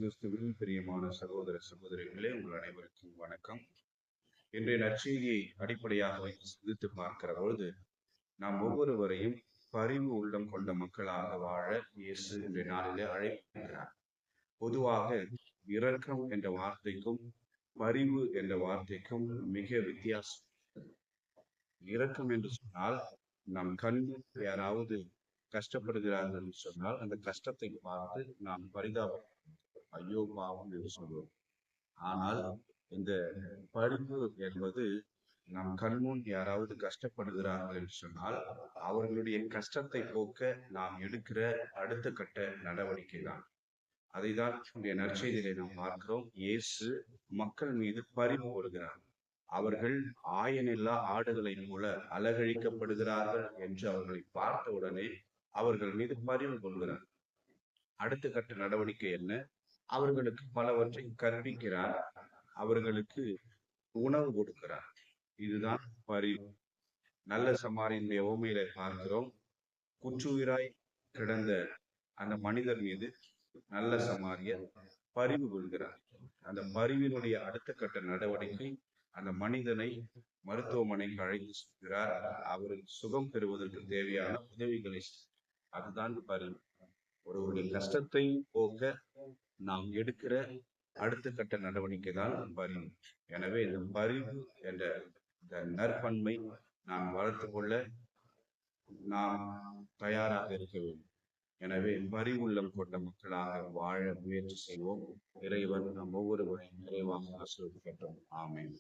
கிறிஸ்துவின் பிரியமான சகோதர சகோதரிகளே, உங்கள் அனைவருக்கும் வணக்கம். இன்றைய நற்செய்தியை அடிப்படையாக வைத்து சிந்தித்து பார்க்கிற பொழுது நாம் ஒவ்வொருவரையும் பரிவு உள்ளம் கொண்ட மக்களாக வாழ இயேசு இன்றைய நாளிலே அழைக்கிறார். பொதுவாக இரக்கம் என்ற வார்த்தைக்கும் பரிவு என்ற வார்த்தைக்கும் மிக வித்தியாசம். இரக்கம் என்று சொன்னால் நம் கண் யாராவது கஷ்டப்படுகிறார்கள் என்று சொன்னால் அந்த கஷ்டத்தை பார்த்து நாம் பரிதாபம் ஐயோ பாவம் என்று சொல்வோம். ஆனால் இந்த பரிவு என்பது நம் கண்முன் யாராவது கஷ்டப்படுகிறார்கள் என்று சொன்னால் அவர்களுடைய கஷ்டத்தை போக்க நாம் எடுக்கிற அடுத்த கட்ட நடவடிக்கை தான். அதைதான் நற்செய்தியை நாம் பார்க்கிறோம். இயேசு மக்கள் மீது பரிவு கொள்கிறார். அவர்கள் ஆயனில்லா ஆடுகளைப் போல அலகழிக்கப்படுகிறார்கள் என்று அவர்களை பார்த்தவுடனே அவர்கள் மீது பரிவு கொள்கிறார். அடுத்த கட்ட நடவடிக்கை என்ன? அவர்களுக்கு பலவற்றை கற்பிக்கிறார், அவர்களுக்கு உணவு கொடுக்கிறார். இதுதான் பரிவு. நல்ல சமாரியனுடைய உவமையில பார்க்கிறோம். குற்றுயிராய் கிடந்த அந்த மனிதர் மீது நல்ல சமாரியர் பரிவு கொள்கிறார். அந்த பரிவினுடைய அடுத்த கட்ட நடவடிக்கை அந்த மனிதனை மருத்துவமனைக்கு அழைத்து செல்கிறார். அவருக்கு சுகம் பெறுவதற்கு தேவையான உதவிகளை. அதுதான் பரிவு. ஒருவருடைய கஷ்டத்தை போக்க நாம் எடுக்கிற அடுத்த கட்ட நடவடிக்கை தான் பரிவு. எனவே இந்த பரிவு என்ற இந்த நற்பண்பை நாம் வளர்த்து கொள்ள நாம் தயாராக இருக்க வேண்டும். எனவே பரிவுள்ளம் கொண்ட மக்களாக வாழ முயற்சி செய்வோம். இறைவன் நம் ஒவ்வொருவரையும் நிறைவாக ஆசீர்வதிக்கட்டும். ஆமென்.